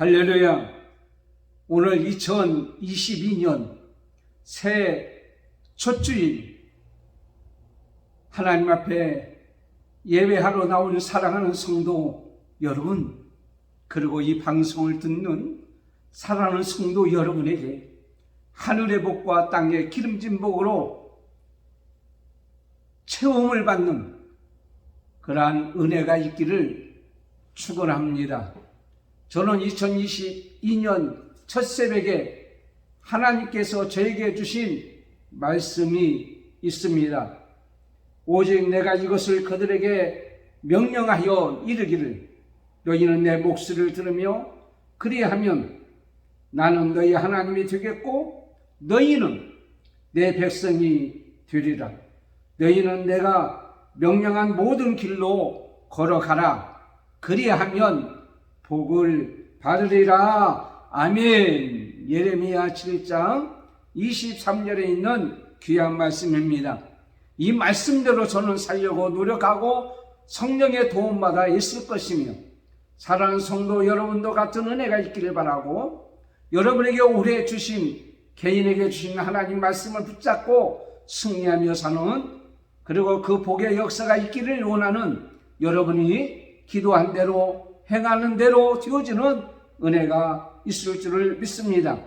할렐루야. 오늘 2022년 새 첫 주일 하나님 앞에 예배하러 나온 사랑하는 성도 여러분, 그리고 이 방송을 듣는 사랑하는 성도 여러분에게 하늘의 복과 땅의 기름진 복으로 체험을 받는 그러한 은혜가 있기를 축원합니다. 저는 2022년 첫 새벽에 하나님께서 저에게 주신 말씀이 있습니다. 오직 내가 이것을 그들에게 명령하여 이르기를, 너희는 내 목소리를 들으며 그리하면 나는 너희 하나님이 되겠고 너희는 내 백성이 되리라. 너희는 내가 명령한 모든 길로 걸어가라. 그리하면 복을 받으리라. 아멘. 예레미야 7장 23절에 있는 귀한 말씀입니다. 이 말씀대로 저는 살려고 노력하고 성령의 도움받아 있을 것이며, 사랑하는 성도 여러분도 같은 은혜가 있기를 바라고, 여러분에게 올해 주신, 개인에게 주신 하나님 말씀을 붙잡고 승리하며 사는, 그리고 그 복의 역사가 있기를 원하는 여러분이 기도한 대로 행하는 대로 되어지는 은혜가 있을 줄을 믿습니다.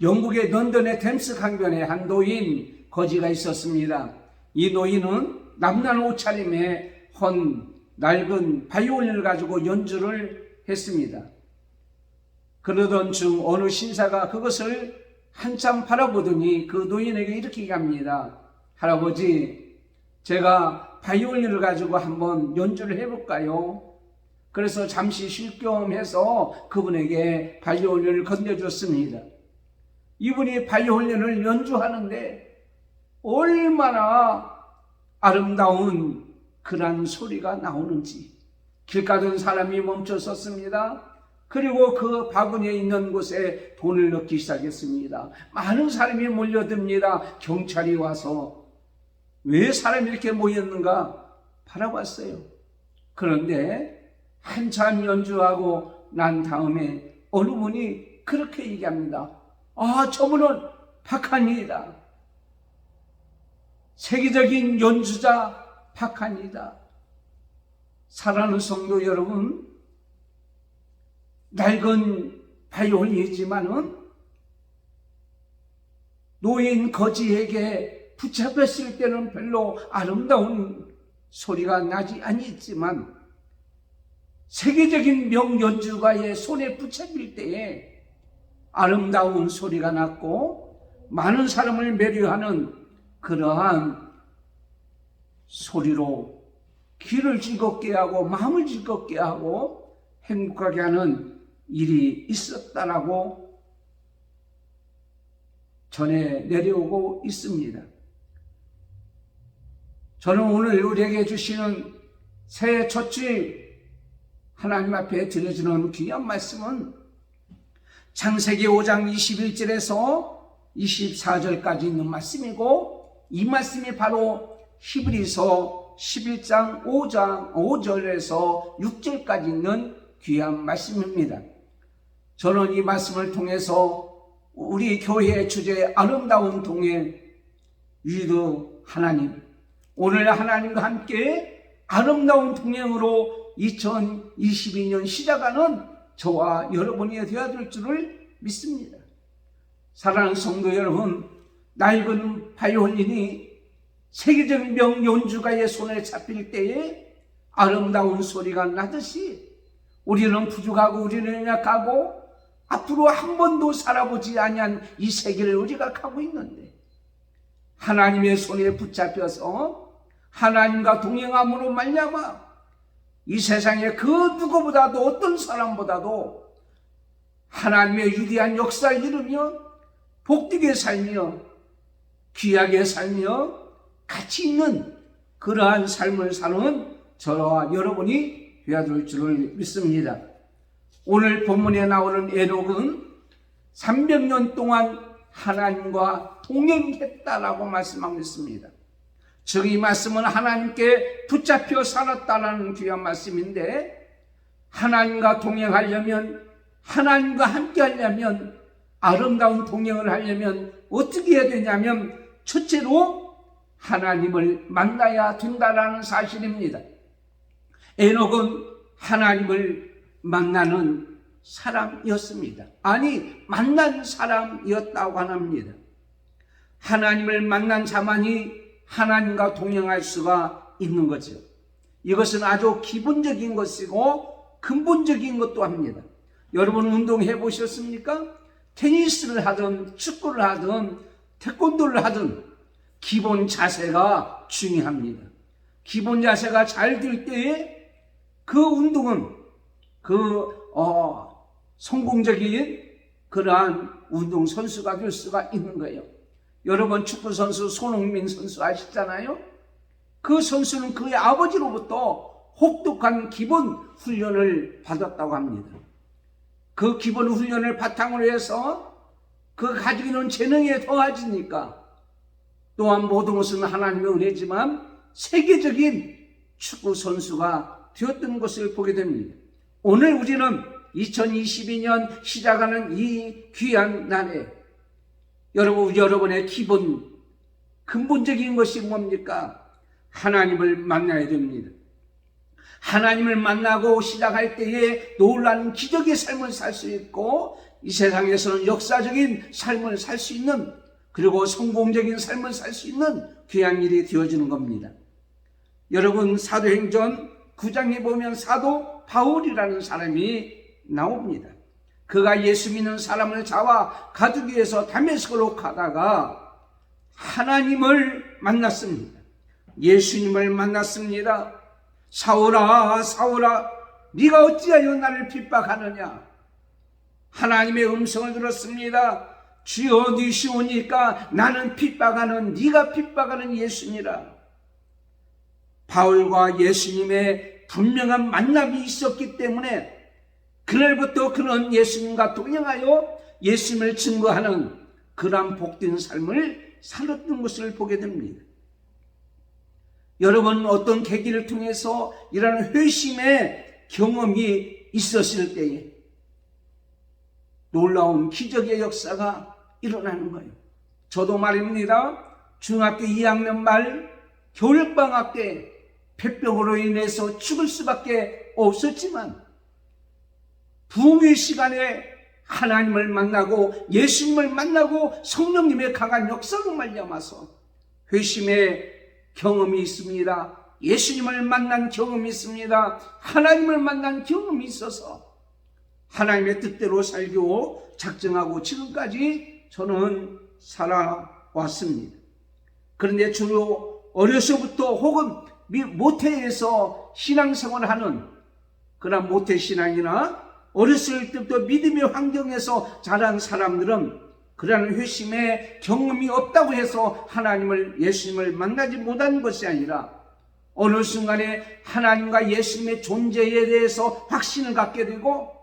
영국의 런던의 템스 강변에 한 노인 거지가 있었습니다. 이 노인은 남날 옷차림에 헌 낡은 바이올린을 가지고 연주를 했습니다. 그러던 중 어느 신사가 그것을 한참 바라보더니 그 노인에게 이렇게 얘기합니다. 할아버지, 제가 바이올린을 가지고 한번 연주를 해볼까요? 그래서 잠시 쉴 겸 해서 그분에게 바이올린을 건네줬습니다. 이분이 바이올린을 연주하는데 얼마나 아름다운 그런 소리가 나오는지 길 가던 사람이 멈춰섰습니다. 그리고 그 바구니에 있는 곳에 돈을 넣기 시작했습니다. 많은 사람이 몰려듭니다. 경찰이 와서 왜 사람이 이렇게 모였는가 바라봤어요. 그런데 한참 연주하고 난 다음에 어느 분이 그렇게 얘기합니다. 아, 저분은 박한이다. 세계적인 연주자 박한이다. 사랑하는 성도 여러분, 낡은 바이올린이지만은 노인 거지에게 붙잡혔을 때는 별로 아름다운 소리가 나지 않았지만, 세계적인 명연주가의 손에 붙잡힐 때에 아름다운 소리가 났고 많은 사람을 매료하는 그러한 소리로 귀를 즐겁게 하고 마음을 즐겁게 하고 행복하게 하는 일이 있었다라고 전해 내려오고 있습니다. 저는 오늘 우리에게 주시는 새해 첫 주일 하나님 앞에 드려지는 귀한 말씀은 창세기 5장 21절에서 24절까지 있는 말씀이고, 이 말씀이 바로 히브리서 11장 5절에서 6절까지 있는 귀한 말씀입니다. 저는 이 말씀을 통해서 우리 교회의 주제 아름다운 동행 위드 하나님, 오늘 하나님과 함께 아름다운 동행으로 2022년 시작하는 저와 여러분이 되어야 될 줄을 믿습니다. 사랑하는 성도 여러분, 낡은 바이올린이 세계적인 명연주가의 손에 잡힐 때에 아름다운 소리가 나듯이 우리는 부족하고 우리는 약하고 앞으로 한 번도 살아보지 아니한 이 세계를 우리가 가고 있는데, 하나님의 손에 붙잡혀서 하나님과 동행함으로 말미암아 이 세상에 그 누구보다도 어떤 사람보다도 하나님의 위대한 역사를 이루며 복되게 살며 귀하게 살며 가치 있는 그러한 삶을 사는 저와 여러분이 되어야 될 줄을 믿습니다. 오늘 본문에 나오는 에녹은 300년 동안 하나님과 동행했다라고 말씀하고 있습니다. 즉 이 말씀은 하나님께 붙잡혀 살았다라는 귀한 말씀인데, 하나님과 동행하려면 하나님과 함께 하려면, 아름다운 동행을 하려면 어떻게 해야 되냐면 첫째로 하나님을 만나야 된다라는 사실입니다. 에녹은 하나님을 만나는 사람이었습니다. 아니, 만난 사람이었다고 합니다. 하나님을 만난 자만이 하나님과 동행할 수가 있는 거죠. 이것은 아주 기본적인 것이고 근본적인 것도 합니다. 여러분 운동해 보셨습니까? 테니스를 하든 축구를 하든 태권도를 하든 기본 자세가 중요합니다. 기본 자세가 잘 될 때에 그 운동은 성공적인 그러한 운동 선수가 될 수가 있는 거예요. 여러분 축구 선수 손흥민 선수 아시잖아요? 그 선수는 그의 아버지로부터 혹독한 기본 훈련을 받았다고 합니다. 그 기본 훈련을 바탕으로 해서 그 가지고 있는 재능에 더해지니까 또한 모든 것은 하나님의 은혜지만 세계적인 축구 선수가 되었던 것을 보게 됩니다. 오늘 우리는 2022년 시작하는 이 귀한 날에 여러분의 기본 근본적인 것이 뭡니까? 하나님을 만나야 됩니다. 하나님을 만나고 시작할 때에 놀라운 기적의 삶을 살 수 있고 이 세상에서는 역사적인 삶을 살 수 있는, 그리고 성공적인 삶을 살 수 있는 귀한 일이 되어지는 겁니다. 여러분 사도행전 9장에 보면 사도 바울이라는 사람이 나옵니다. 그가 예수 믿는 사람을 잡아 가두기 위해서 다메섹으로 가다가 하나님을 만났습니다. 예수님을 만났습니다. 사울아 사울아 네가 어찌하여 나를 핍박하느냐. 하나님의 음성을 들었습니다. 주여 니시오니까 나는 핍박하는 네가 핍박하는 예수니라. 바울과 예수님의 분명한 만남이 있었기 때문에 그날부터 그는 예수님과 동행하여 예수님을 증거하는 그러한 복된 삶을 살았던 것을 보게 됩니다. 여러분 어떤 계기를 통해서 이러한 회심의 경험이 있었을 때에 놀라운 기적의 역사가 일어나는 거예요. 저도 말입니다. 중학교 2학년 말 겨울방학 때 폐병으로 인해서 죽을 수밖에 없었지만 부흥의 시간에 하나님을 만나고 예수님을 만나고 성령님의 강한 역사로 말미암아서 회심의 경험이 있습니다. 예수님을 만난 경험이 있습니다. 하나님을 만난 경험이 있어서 하나님의 뜻대로 살고 작정하고 지금까지 저는 살아왔습니다. 그런데 주로 어려서부터 혹은 모태에서 신앙생활을 하는 그런 모태신앙이나 어렸을 때부터 믿음의 환경에서 자란 사람들은 그러한 회심의 경험이 없다고 해서 하나님을 예수님을 만나지 못한 것이 아니라 어느 순간에 하나님과 예수님의 존재에 대해서 확신을 갖게 되고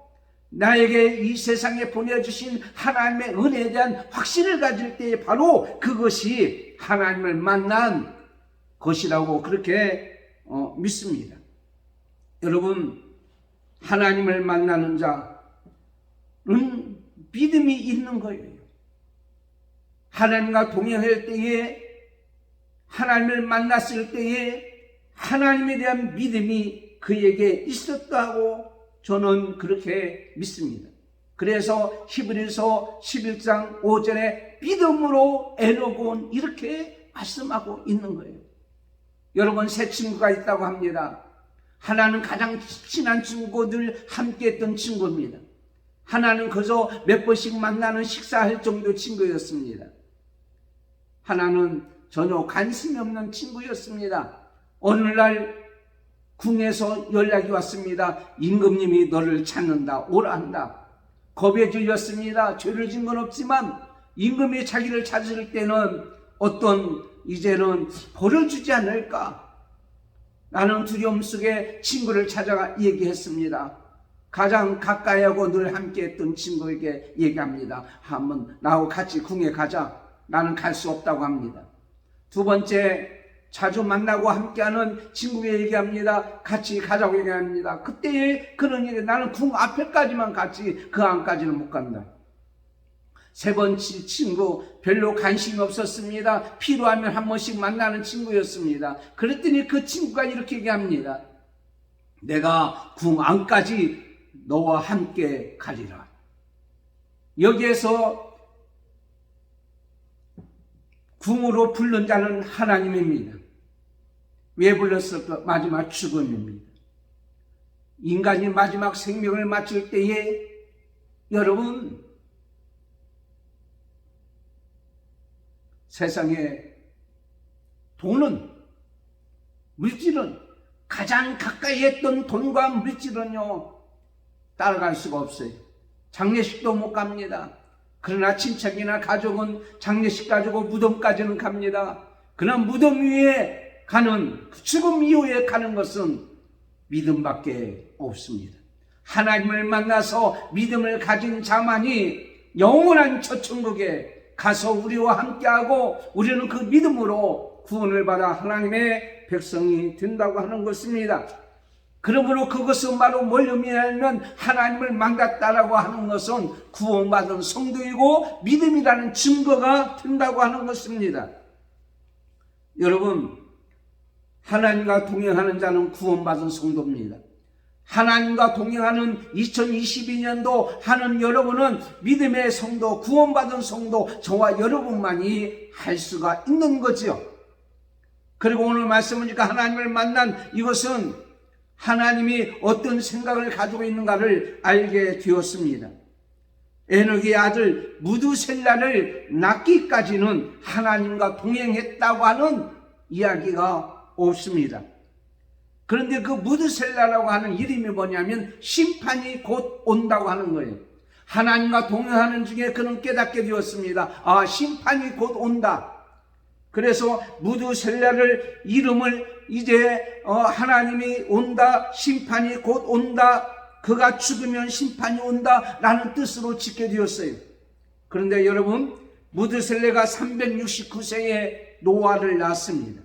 나에게 이 세상에 보내주신 하나님의 은혜에 대한 확신을 가질 때에 바로 그것이 하나님을 만난 것이라고 그렇게 믿습니다. 여러분 하나님을 만나는 자는 믿음이 있는 거예요. 하나님과 동행할 때에 하나님을 만났을 때에 하나님에 대한 믿음이 그에게 있었다고 저는 그렇게 믿습니다. 그래서 히브리서 11장 5절에 믿음으로 에녹은 이렇게 말씀하고 있는 거예요. 여러분 세 친구가 있다고 합니다. 하나는 가장 친한 친구들 함께 했던 친구입니다. 하나는 그저 몇 번씩 만나는 식사할 정도 친구였습니다. 하나는 전혀 관심이 없는 친구였습니다. 어느 날 궁에서 연락이 왔습니다. 임금님이 너를 찾는다. 오라 한다. 겁에 질렸습니다. 죄를 진 건 없지만 임금이 자기를 찾을 때는 이제는 벌을 주지 않을까. 나는 두려움 속에 친구를 찾아가 얘기했습니다. 가장 가까이하고 늘 함께했던 친구에게 얘기합니다. 한번 나하고 같이 궁에 가자. 나는 갈 수 없다고 합니다. 두 번째 자주 만나고 함께하는 친구에게 얘기합니다. 같이 가자고 얘기합니다. 그때에 그런 얘기, 나는 궁 앞에까지만 갔지 그 안까지는 못 간다. 세 번째 친구, 별로 관심이 없었습니다. 필요하면 한 번씩 만나는 친구였습니다. 그랬더니 그 친구가 이렇게 얘기합니다. 내가 궁 안까지 너와 함께 가리라. 여기에서 궁으로 부른 자는 하나님입니다. 왜 불렀을까? 마지막 죽음입니다. 인간이 마지막 생명을 마칠 때에 여러분, 세상에 돈은, 물질은, 가장 가까이 했던 돈과 물질은요 따라갈 수가 없어요. 장례식도 못 갑니다. 그러나 친척이나 가족은 장례식 가지고 무덤까지는 갑니다. 그러나 무덤 위에 가는, 죽음 이후에 가는 것은 믿음밖에 없습니다. 하나님을 만나서 믿음을 가진 자만이 영원한 천국에 가서 우리와 함께하고 우리는 그 믿음으로 구원을 받아 하나님의 백성이 된다고 하는 것입니다. 그러므로 그것은 바로 뭘 의미하냐면 하나님을 만났다라고 하는 것은 구원받은 성도이고 믿음이라는 증거가 된다고 하는 것입니다. 여러분, 하나님과 동행하는 자는 구원받은 성도입니다. 하나님과 동행하는 2022년도 하는 여러분은 믿음의 성도, 구원받은 성도, 저와 여러분만이 할 수가 있는 거죠. 그리고 오늘 말씀보니까 하나님을 만난 이것은 하나님이 어떤 생각을 가지고 있는가를 알게 되었습니다. 에녹의 아들 무두셀라를 낳기까지는 하나님과 동행했다고 하는 이야기가 없습니다. 그런데 그 무두셀라라고 하는 이름이 뭐냐면 심판이 곧 온다고 하는 거예요. 하나님과 동행하는 중에 그는 깨닫게 되었습니다. 아, 심판이 곧 온다. 그래서 무두셀라를 이름을 이제 하나님이 온다, 심판이 곧 온다, 그가 죽으면 심판이 온다 라는 뜻으로 짓게 되었어요. 그런데 여러분, 무두셀라가 369세에 노아를 낳았습니다.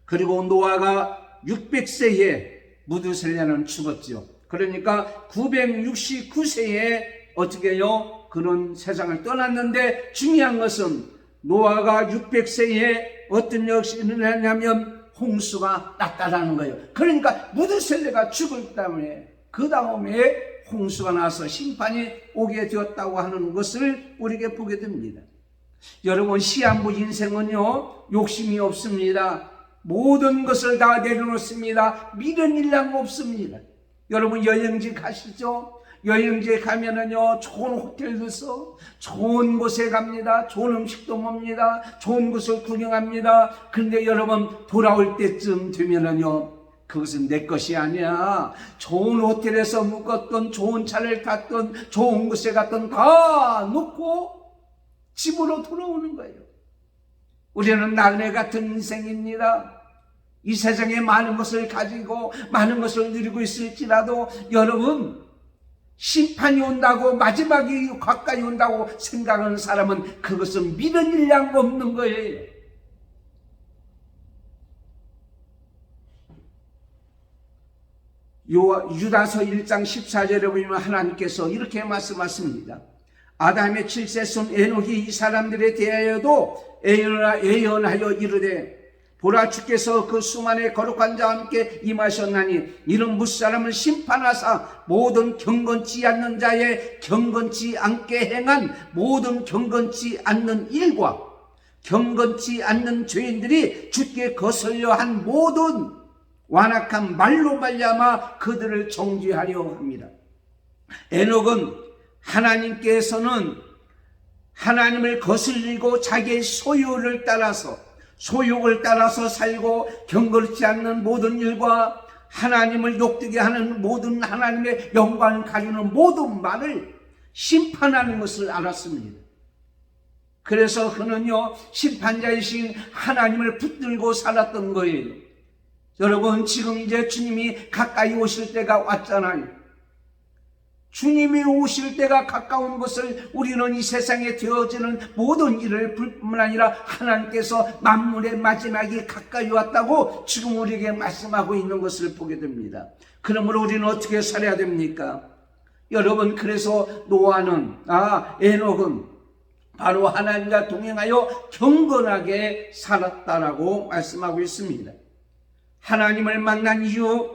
그리고 노아가 600세에 무두셀라는 죽었죠. 그러니까 969세에 어떻게 해요? 그런 세상을 떠났는데 중요한 것은 노아가 600세에 어떤 역시 일어나냐면 홍수가 났다라는 거예요. 그러니까 무두셀라가 죽을 다음에 그 다음에 홍수가 나서 심판이 오게 되었다고 하는 것을 우리에게 보게 됩니다. 여러분, 시한부 인생은요 욕심이 없습니다. 모든 것을 다 내려놓습니다. 미련 일랑 없습니다. 여러분, 여행지 가시죠? 여행지에 가면은요 좋은 호텔에서 좋은 곳에 갑니다. 좋은 음식도 먹습니다. 좋은 곳을 구경합니다. 근데 여러분, 돌아올 때쯤 되면은요 그것은 내 것이 아니야. 좋은 호텔에서 묵었던, 좋은 차를 탔던, 좋은 곳에 갔던 다 놓고 집으로 돌아오는 거예요. 우리는 나그네 같은 인생입니다. 이 세상에 많은 것을 가지고 많은 것을 누리고 있을지라도 여러분, 심판이 온다고, 마지막이 가까이 온다고 생각하는 사람은 그것은 미련 일량 없는 거예요. 유다서 1장 14절에 보면 하나님께서 이렇게 말씀하십니다. 아담의 7세 손 에녹이 이 사람들에 대하여도 예언하여 이르되, 보라, 주께서 그 수만의 거룩한 자와 함께 임하셨나니 이런 무사람을 심판하사 모든 경건치 않는 자의 경건치 않게 행한 모든 경건치 않는 일과 경건치 않는 죄인들이 주께 거슬려 한 모든 완악한 말로 말미암아 그들을 정죄하려 합니다. 에녹은 하나님께서는 하나님을 거슬리고 자기의 소욕을 따라서 살고 경건치 않는 모든 일과 하나님을 욕되게 하는 모든 하나님의 영광을 가리는 모든 말을 심판하는 것을 알았습니다. 그래서 그는요 심판자이신 하나님을 붙들고 살았던 거예요. 여러분, 지금 이제 주님이 가까이 오실 때가 왔잖아요. 주님이 오실 때가 가까운 것을 우리는 이 세상에 되어지는 모든 일을 뿐만 아니라 하나님께서 만물의 마지막이 가까이 왔다고 지금 우리에게 말씀하고 있는 것을 보게 됩니다. 그러므로 우리는 어떻게 살아야 됩니까? 여러분, 그래서 노아는 에녹은 바로 하나님과 동행하여 경건하게 살았다라고 말씀하고 있습니다. 하나님을 만난 이후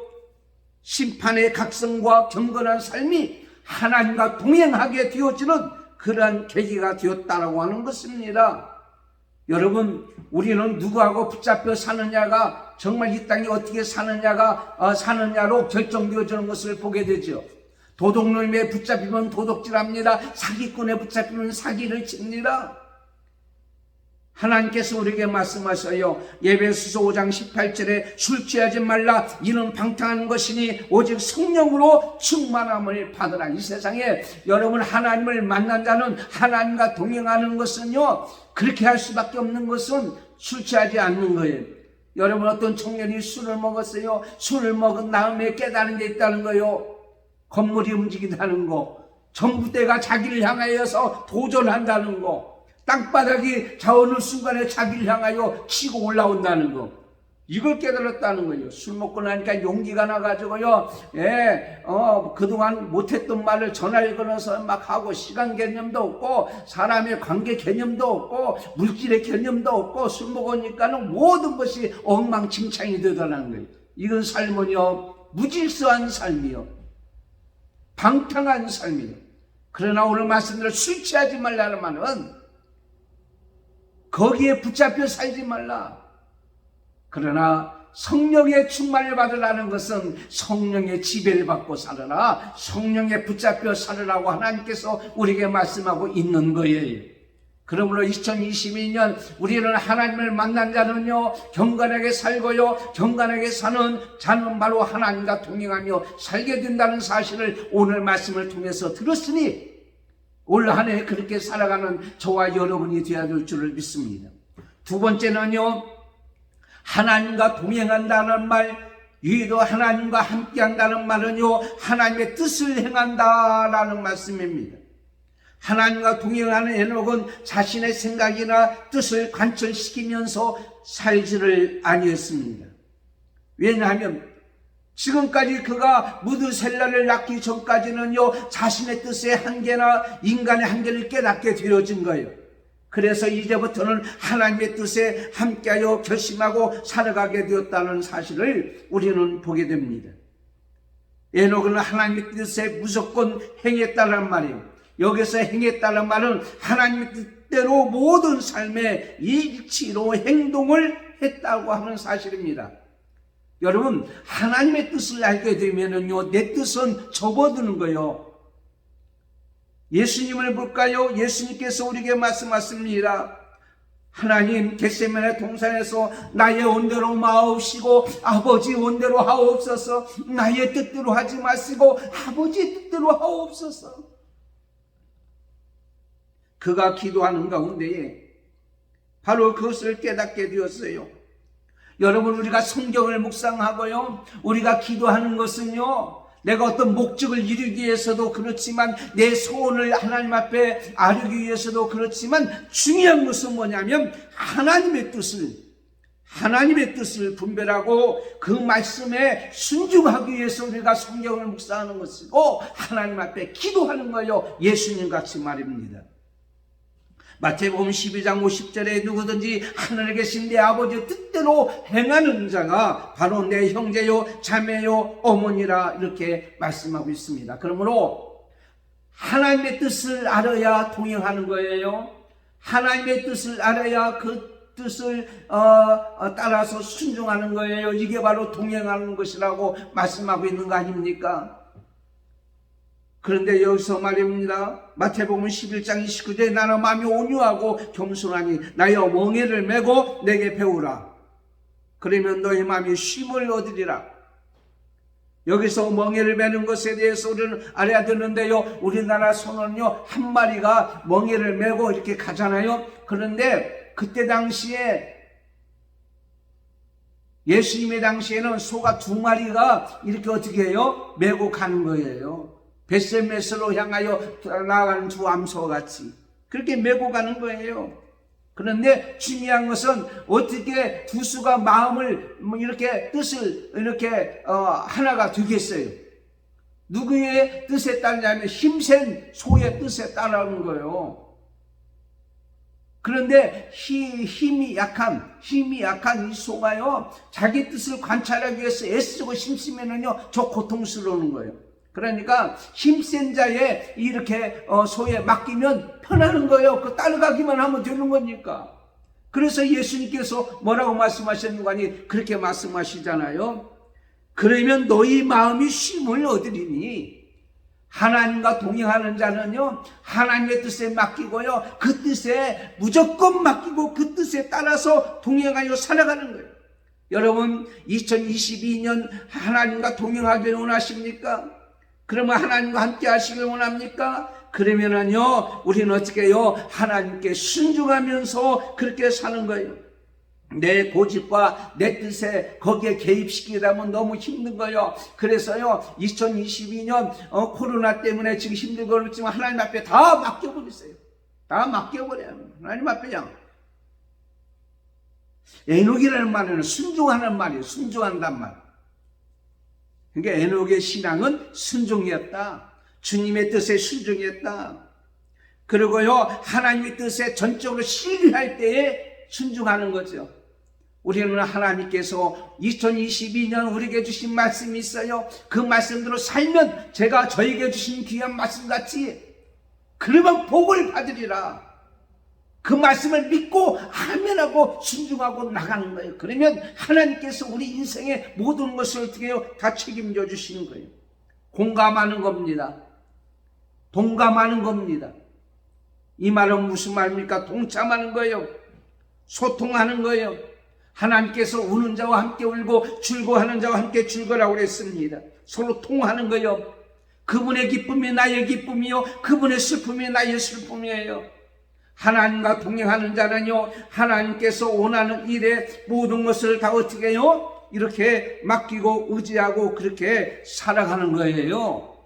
심판의 각성과 경건한 삶이 하나님과 동행하게 되어지는 그러한 계기가 되었다라고 하는 것입니다. 여러분, 우리는 누구하고 붙잡혀 사느냐가, 정말 이 땅에 어떻게 사느냐로 결정되어지는 것을 보게 되죠. 도둑놈에 붙잡히면 도둑질합니다. 사기꾼에 붙잡히면 사기를 칩니다. 하나님께서 우리에게 말씀하셔요. 에베소서 5장 18절에 술 취하지 말라, 이는 방탕한 것이니 오직 성령으로 충만함을 받으라. 이 세상에 여러분, 하나님을 만난 자는, 하나님과 동행하는 것은요, 그렇게 할 수밖에 없는 것은 술 취하지 않는 거예요. 여러분, 어떤 청년이 술을 먹었어요. 술을 먹은 다음에 깨달은 게 있다는 거예요. 건물이 움직인다는 거, 전봇대가 자기를 향하여서 도전한다는 거, 땅바닥이 어느 순간에 자기를 향하여 치고 올라온다는 거, 이걸 깨달았다는 거예요. 술 먹고 나니까 용기가 나가지고요, 그동안 못했던 말을 전화를 걸어서 막 하고, 시간 개념도 없고 사람의 관계 개념도 없고 물질의 개념도 없고, 술 먹으니까는 모든 것이 엉망진창이 되더라는 거예요. 이건 삶은요, 무질서한 삶이요, 방탕한 삶이요. 그러나 오늘 말씀대로 술 취하지 말라는 말은 거기에 붙잡혀 살지 말라. 그러나 성령의 충만을 받으라는 것은 성령의 지배를 받고 살아라, 성령에 붙잡혀 살으라고 하나님께서 우리에게 말씀하고 있는 거예요. 그러므로 2022년 우리는 하나님을 만난 자는요, 경건하게 살고요, 경건하게 사는 자는 바로 하나님과 동행하며 살게 된다는 사실을 오늘 말씀을 통해서 들었으니 올 한 해 그렇게 살아가는 저와 여러분이 되어야 될 줄을 믿습니다. 두 번째는요, 하나님과 동행한다는 말, 위도 하나님과 함께한다는 말은요, 하나님의 뜻을 행한다라는 말씀입니다. 하나님과 동행하는 에녹은 자신의 생각이나 뜻을 관철시키면서 살지를 아니했습니다. 왜냐하면 지금까지 그가 무드셀라를 낳기 전까지는요, 자신의 뜻의 한계나 인간의 한계를 깨닫게 되어진 거예요. 그래서 이제부터는 하나님의 뜻에 함께하여 결심하고 살아가게 되었다는 사실을 우리는 보게 됩니다. 에녹은 하나님의 뜻에 무조건 행했다는 말이에요. 여기서 행했다는 말은 하나님의 뜻대로 모든 삶의 일치로 행동을 했다고 하는 사실입니다. 여러분, 하나님의 뜻을 알게 되면은요, 내 뜻은 접어드는 거예요. 예수님을 볼까요? 예수님께서 우리에게 말씀하십니다. 하나님, 겟세마네 동산에서 나의 원대로 마옵시고 아버지 원대로 하옵소서. 나의 뜻대로 하지 마시고 아버지의 뜻대로 하옵소서. 그가 기도하는 가운데에 바로 그것을 깨닫게 되었어요. 여러분, 우리가 성경을 묵상하고요, 우리가 기도하는 것은요, 내가 어떤 목적을 이루기 위해서도 그렇지만, 내 소원을 하나님 앞에 아뢰기 위해서도 그렇지만, 중요한 것은 뭐냐면 하나님의 뜻을 분별하고 그 말씀에 순종하기 위해서 우리가 성경을 묵상하는 것이고 하나님 앞에 기도하는 거예요. 예수님 같이 말입니다. 마태복음 12장 50절에 누구든지 하늘에 계신 내 아버지의 뜻대로 행하는 자가 바로 내 형제요 자매요 어머니라, 이렇게 말씀하고 있습니다. 그러므로 하나님의 뜻을 알아야 동행하는 거예요. 하나님의 뜻을 알아야 그 뜻을 따라서 순종하는 거예요. 이게 바로 동행하는 것이라고 말씀하고 있는 거 아닙니까? 그런데 여기서 말입니다. 마태복음 11장 29절에 나는 마음이 온유하고 겸손하니 나여 멍에를 메고 내게 배우라. 그러면 너의 마음이 쉼을 얻으리라. 여기서 멍에를 메는 것에 대해서 우리는 알아야 되는데요, 우리나라 소는요, 한 마리가 멍에를 메고 이렇게 가잖아요. 그런데 그때 당시에, 예수님의 당시에는 소가 2마리가 이렇게 어떻게 해요? 메고 가는 거예요. 벳세메스로 향하여 나아가는 두 암소와 같이 그렇게 메고 가는 거예요. 그런데 중요한 것은 어떻게 두 수가 마음을 이렇게 뜻을 이렇게 하나가 되겠어요. 누구의 뜻에 따르냐면 힘센 소의 뜻에 따르는 거예요. 그런데 힘이 약한 이 소가요, 자기 뜻을 관찰하기 위해서 애쓰고 힘쓰면은요, 저 고통스러운 거예요. 그러니까 힘센 자에 이렇게 소에 맡기면 편하는 거예요. 그 따라가기만 하면 되는 거니까. 그래서 예수님께서 뭐라고 말씀하셨는가 하니 그렇게 말씀하시잖아요. 그러면 너희 마음이 쉼을 얻으리니 하나님과 동행하는 자는요, 하나님의 뜻에 맡기고요, 그 뜻에 무조건 맡기고 그 뜻에 따라서 동행하여 살아가는 거예요. 여러분 2022년 하나님과 동행하기를 원하십니까? 그러면 하나님과 함께 하시길 원합니까? 그러면은요, 우리는 어떻게 해요? 하나님께 순종하면서 그렇게 사는 거예요. 내 고집과 내 뜻에 거기에 개입시키다 보면 너무 힘든 거예요. 그래서요, 2022년 코로나 때문에 지금 힘들고 그렇지만 하나님 앞에 다 맡겨버렸어요. 다 맡겨버려요. 하나님 앞에요. 에녹이라는 말은 순종하는 말이에요. 순종한단 말. 그러니까 에녹의 신앙은 순종이었다. 주님의 뜻에 순종했다. 그리고요, 하나님의 뜻에 전적으로 신뢰할 때에 순종하는 거죠. 우리는 하나님께서 2022년 우리에게 주신 말씀이 있어요. 그 말씀대로 살면 제가 저에게 주신 귀한 말씀같이 그러면 복을 받으리라. 그 말씀을 믿고 아멘하고 순종하고 나가는 거예요. 그러면 하나님께서 우리 인생의 모든 것을 어떻게 해요? 다 책임져 주시는 거예요. 공감하는 겁니다. 동감하는 겁니다. 이 말은 무슨 말입니까? 동참하는 거예요. 소통하는 거예요. 하나님께서 우는 자와 함께 울고 즐거워하는 자와 함께 즐거라고 그랬습니다. 서로 통하는 거예요. 그분의 기쁨이 나의 기쁨이요, 그분의 슬픔이 나의 슬픔이에요. 하나님과 동행하는 자는요, 하나님께서 원하는 일에 모든 것을 다 어떻게 해요? 이렇게 맡기고 의지하고 그렇게 살아가는 거예요.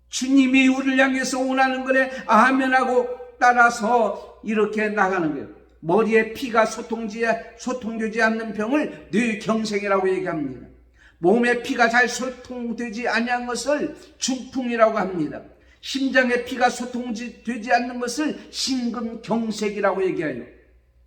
주님이 우리를 향해서 원하는 거에 아멘하고 따라서 이렇게 나가는 거예요. 머리에 피가 소통되지 않는 병을 뇌경색이라고 얘기합니다. 몸에 피가 잘 소통되지 아니한 것을 중풍이라고 합니다. 심장에 피가 소통되지 않는 것을 심근경색이라고 얘기해요.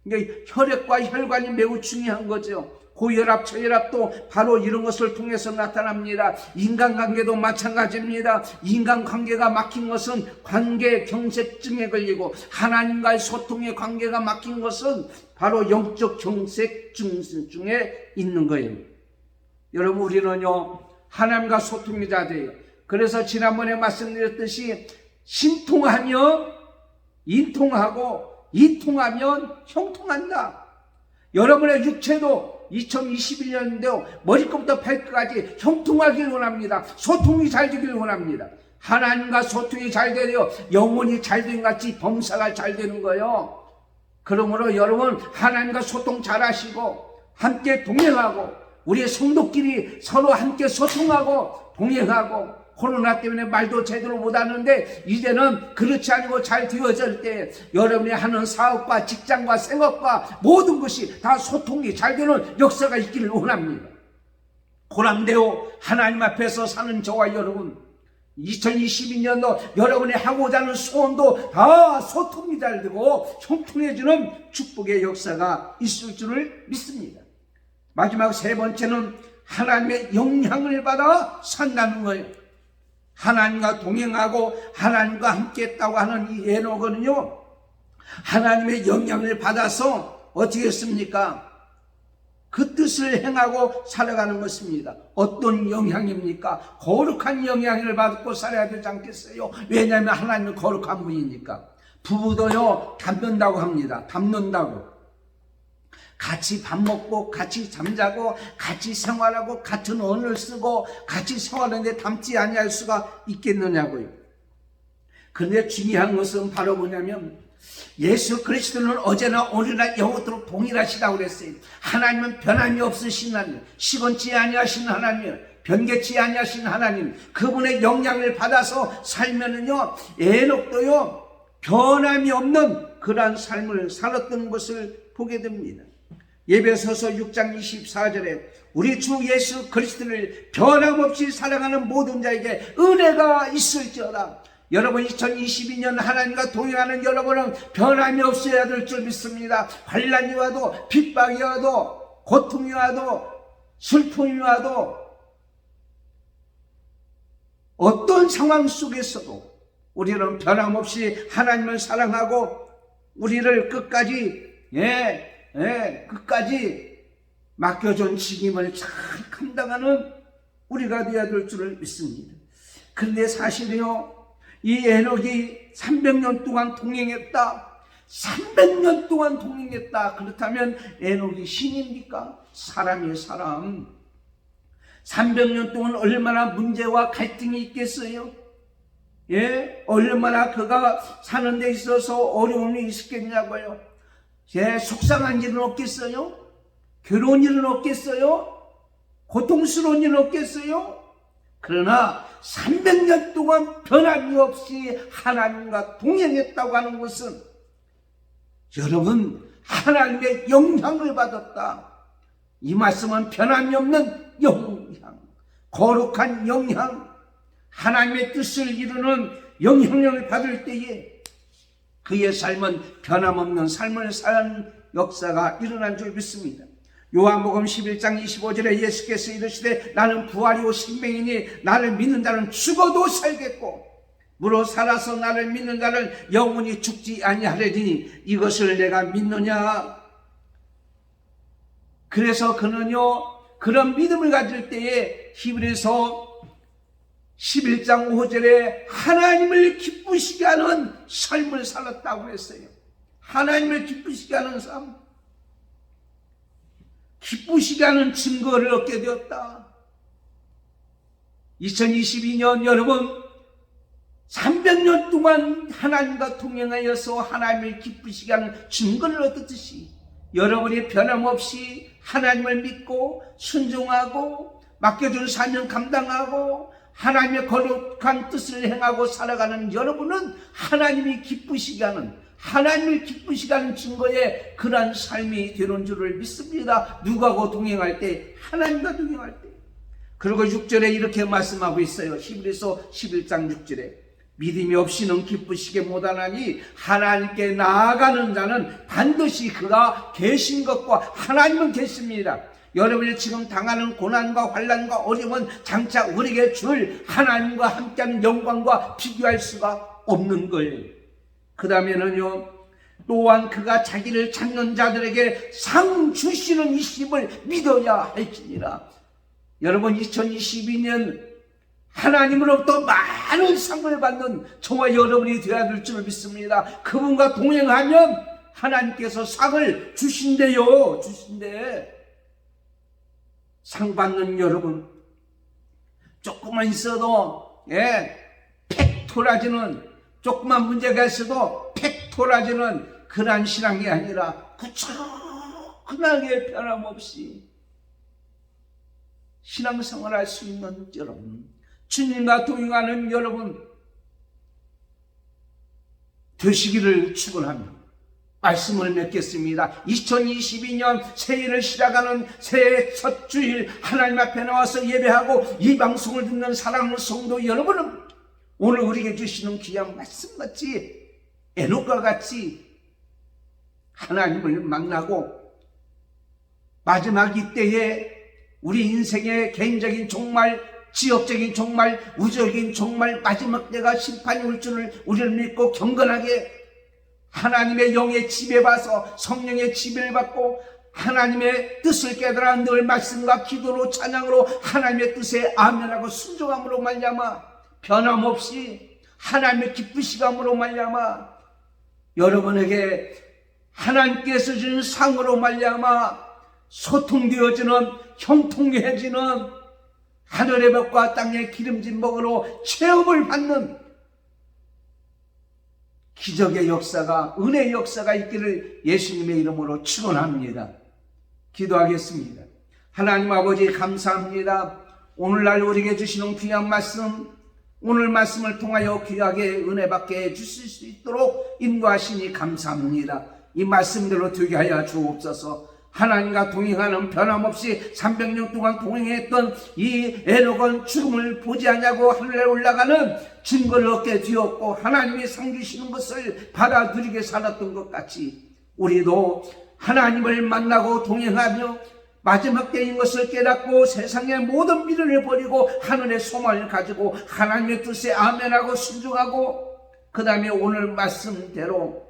그러니까 혈액과 혈관이 매우 중요한 거죠. 고혈압, 저혈압도 바로 이런 것을 통해서 나타납니다. 인간관계도 마찬가지입니다. 인간관계가 막힌 것은 관계경색증에 걸리고, 하나님과의 소통의 관계가 막힌 것은 바로 영적 경색증 중에 있는 거예요. 여러분, 우리는요, 하나님과 소통이 다 돼요. 그래서 지난번에 말씀드렸듯이 신통하며 인통하고 이통하면 형통한다. 여러분의 육체도 2021년도 머리끝부터 발끝까지 형통하길 원합니다. 소통이 잘 되길 원합니다. 하나님과 소통이 잘 되려 영혼이 잘 된 같이 범사가 잘 되는 거예요. 그러므로 여러분, 하나님과 소통 잘 하시고 함께 동행하고 우리의 성도끼리 서로 함께 소통하고 동행하고, 코로나 때문에 말도 제대로 못하는데 이제는 그렇지 않고 잘 되어질 때 여러분이 하는 사업과 직장과 생업과 모든 것이 다 소통이 잘 되는 역사가 있기를 원합니다. 고람되어 하나님 앞에서 사는 저와 여러분, 2022년도 여러분이 하고자 하는 소원도 다 소통이 잘 되고 형통해지는 축복의 역사가 있을 줄을 믿습니다. 마지막 세 번째는 하나님의 영향을 받아 산다는 거예요. 하나님과 동행하고 하나님과 함께 했다고 하는 이 에녹은요, 하나님의 영향을 받아서 어떻게 했습니까? 그 뜻을 행하고 살아가는 것입니다. 어떤 영향입니까? 거룩한 영향을 받고 살아야 되지 않겠어요? 왜냐하면 하나님은 거룩한 분이니까. 부부도요, 닮는다고 합니다. 닮는다고. 같이 밥 먹고 같이 잠자고 같이 생활하고 같은 언어를 쓰고 같이 생활하는데 닮지 아니할 수가 있겠느냐고요. 그런데 중요한 것은 바로 뭐냐면 예수 그리스도는 어제나 오늘나 영원토록 동일하시다고 그랬어요. 하나님은 변함이 없으신 하나님, 시건치 아니하신 하나님이에요. 변개치 아니하신 하나님, 그분의 영향을 받아서 살면은요, 에녹도요 변함이 없는 그러한 삶을 살았던 것을 보게 됩니다. 에베소서 6장 24절에 우리 주 예수 그리스도를 변함없이 사랑하는 모든 자에게 은혜가 있을지어다. 여러분, 2022년 하나님과 동행하는 여러분은 변함이 없어야 될 줄 믿습니다. 환난이 와도, 핍박이 와도, 고통이 와도, 슬픔이 와도, 어떤 상황 속에서도 우리는 변함없이 하나님을 사랑하고 우리를 끝까지 끝까지 맡겨준 책임을 잘 감당하는 우리가 되어야 될 줄을 믿습니다. 그런데 사실은요, 이 에녹이 300년 동안 동행했다. 300년 동안 동행했다. 그렇다면 에녹이 신입니까? 사람이에요, 사람. 300년 동안 얼마나 문제와 갈등이 있겠어요? 얼마나 그가 사는 데 있어서 어려움이 있었겠냐고요. 속상한 일은 없겠어요? 괴로운 일은 없겠어요? 고통스러운 일은 없겠어요? 그러나 300년 동안 변함이 없이 하나님과 동행했다고 하는 것은 여러분, 하나님의 영향을 받았다. 이 말씀은 변함이 없는 영향, 거룩한 영향, 하나님의 뜻을 이루는 영향력을 받을 때에 그의 삶은 변함없는 삶을 사는 역사가 일어난 줄 믿습니다. 요한복음 11장 25절에 예수께서 이르시되 나는 부활이요 생명이니 나를 믿는 자는 죽어도 살겠고 무릇 살아서 나를 믿는 자는 영원히 죽지 아니하리니 이것을 내가 믿느냐. 그래서 그는요, 그런 믿음을 가질 때에 히브리서 11장 5절에 하나님을 기쁘시게 하는 삶을 살았다고 했어요. 하나님을 기쁘시게 하는 삶, 기쁘시게 하는 증거를 얻게 되었다. 2022년 여러분, 300년 동안 하나님과 동행하여서 하나님을 기쁘시게 하는 증거를 얻었듯이 여러분이 변함없이 하나님을 믿고 순종하고 맡겨준 사명 감당하고 하나님의 거룩한 뜻을 행하고 살아가는 여러분은 하나님이 기쁘시게 하는, 하나님을 기쁘시게 하는 증거의 그러한 삶이 되는 줄을 믿습니다. 누구하고 동행할 때? 하나님과 동행할 때. 그리고 6절에 이렇게 말씀하고 있어요. 히브리서 11장 6절에 믿음이 없이는 기쁘시게 못하나니 하나님께 나아가는 자는 반드시 그가 계신 것과 하나님은 계십니다. 여러분이 지금 당하는 고난과 환난과 어려움은 장차 우리에게 줄 하나님과 함께하는 영광과 비교할 수가 없는 거예요. 그 다음에는요, 또한 그가 자기를 찾는 자들에게 상 주시는 이심을 믿어야 할지니라. 여러분, 2022년 하나님으로부터 많은 상을 받는 저와 여러분이 되어야 될 줄 믿습니다. 그분과 동행하면 하나님께서 상을 주신대요. 주신대. 상 받는 여러분, 조금만 있어도 팩 돌아지는, 조금만 문제가 있어도 팩 돌아지는 그러한 신앙이 아니라 꾸준하게 변함없이 신앙생활 할 수 있는 여러분, 주님과 동행하는 여러분 되시기를 축원합니다. 말씀을 맺겠습니다. 2022년 새해를 시작하는 새해 첫 주일 하나님 앞에 나와서 예배하고 이 방송을 듣는 사랑하는 성도 여러분은 오늘 우리에게 주시는 귀한 말씀같이 에녹과 같이 하나님을 만나고 마지막 이때에 우리 인생의 개인적인 종말, 지역적인 종말, 우주적인 종말, 마지막 때가 심판이 올 줄을 우리를 믿고 경건하게 하나님의 영의 지배받아서 성령의 지배를 받고 하나님의 뜻을 깨달아 늘 말씀과 기도로 찬양으로 하나님의 뜻에 아멘하고 순종함으로 말미암아 변함없이 하나님의 기쁘시게 함으로 말미암아 여러분에게 하나님께서 주신 상으로 말미암아 소통되어지는 형통해지는 하늘의 벽과 땅의 기름진 먹으로 체험을 받는 기적의 역사가, 은혜의 역사가 있기를 예수님의 이름으로 축원합니다. 기도하겠습니다. 하나님 아버지 감사합니다. 오늘날 우리에게 주시는 귀한 말씀, 오늘 말씀을 통하여 귀하게 은혜 받게 주실 수 있도록 인도하시니 감사합니다. 이 말씀대로 되게 하여 주옵소서. 하나님과 동행하는 변함없이 300년 동안 동행했던 이 에녹은 죽음을 보지 않냐고 하늘에 올라가는 증거를 얻게 되었고 하나님이 상 주시는 것을 받아들이게 살았던 것 같이 우리도 하나님을 만나고 동행하며 마지막 때인 것을 깨닫고 세상의 모든 미련을 버리고 하늘의 소망을 가지고 하나님의 뜻에 아멘하고 순종하고 그 다음에 오늘 말씀대로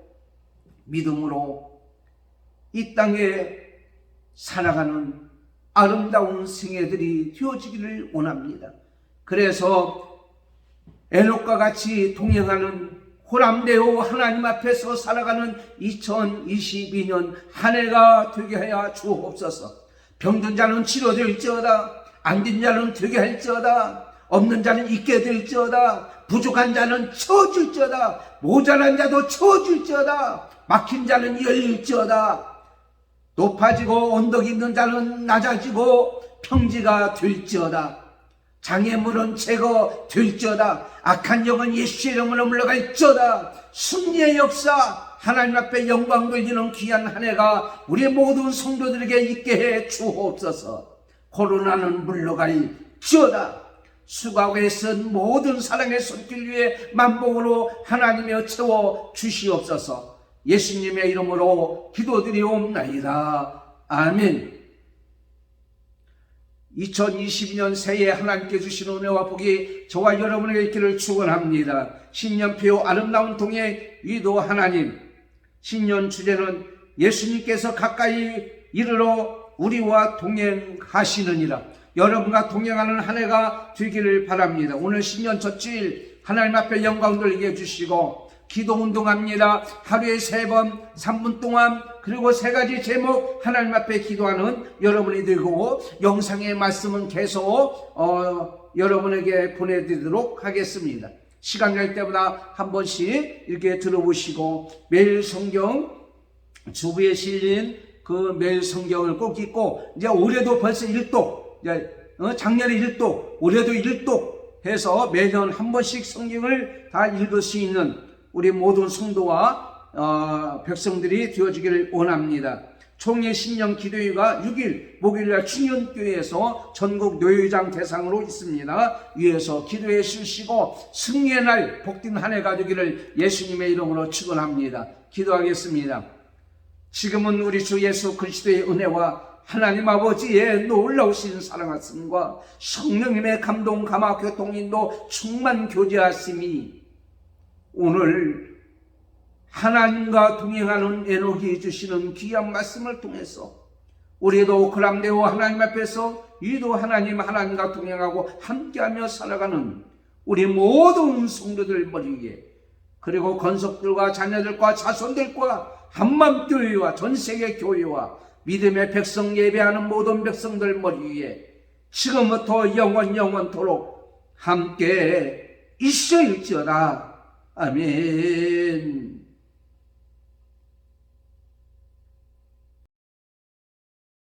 믿음으로 이 땅에 살아가는 아름다운 생애들이 되어지기를 원합니다. 그래서 에녹과 같이 동행하는 호람되어 하나님 앞에서 살아가는 2022년 한 해가 되게 하여 주옵소서. 병든 자는 치료될지어다, 안 된 자는 되게 할지어다, 없는 자는 있게 될지어다, 부족한 자는 채워질지어다, 모자란 자도 채워질지어다, 막힌 자는 열릴지어다, 높아지고 언덕 있는 자는 낮아지고 평지가 될지어다, 장애물은 제거될지어다, 악한 영은 예수의 이름으로 물러갈지어다. 승리의 역사, 하나님 앞에 영광 돌리는 귀한 한 해가 우리 모든 성도들에게 있게 해 주옵소서. 코로나는 물러갈지어다. 수고하고 애쓴 모든 사랑의 손길 위에 만복으로 하나님여 채워 주시옵소서. 예수님의 이름으로 기도드리옵나이다. 아멘. 2022년 새해 하나님께 주신 은혜와 복이 저와 여러분에게 있기를 축원합니다. 신년표 아름다운 동행 위도 하나님, 신년 주제는 예수님께서 가까이 이르러 우리와 동행하시느니라. 여러분과 동행하는 한 해가 되기를 바랍니다. 오늘 신년 첫 주일 하나님 앞에 영광 돌리게 해주시고 기도 운동합니다. 하루에 3번 3분 동안 그리고 3가지 제목 하나님 앞에 기도하는 여러분이 되고 영상의 말씀은 계속 여러분에게 보내드리도록 하겠습니다. 시간 날 때마다 한 번씩 이렇게 들어보시고 매일 성경 주부에 실린 그 매일 성경을 꼭 읽고 이제 올해도 벌써 1독, 작년에 1독, 올해도 1독 해서 매년 한 번씩 성경을 다 읽을 수 있는 우리 모든 성도와 백성들이 되어지기를 원합니다. 총회 신년 기도회가 6일 목요일날 충현교회에서 전국 노회장 대상으로 있습니다. 위에서 기도회 쉬시고 승리의 날 복된 한 해가 되기를 예수님의 이름으로 축원합니다. 기도하겠습니다. 지금은 우리 주 예수 그리스도의 은혜와 하나님 아버지의 놀라우신 사랑하심과 성령님의 감동 감화 교통인도 충만 교제하심이 오늘 하나님과 동행하는 에녹이 주시는 귀한 말씀을 통해서 우리도 그람되어 하나님 앞에서 위도 하나님과 동행하고 함께하며 살아가는 우리 모든 성도들 머리 위에 그리고 건석들과 자녀들과 자손들과 한맘교회와 전세계 교회와 믿음의 백성 예배하는 모든 백성들 머리 위에 지금부터 영원토록 함께 있을지어다. 아멘.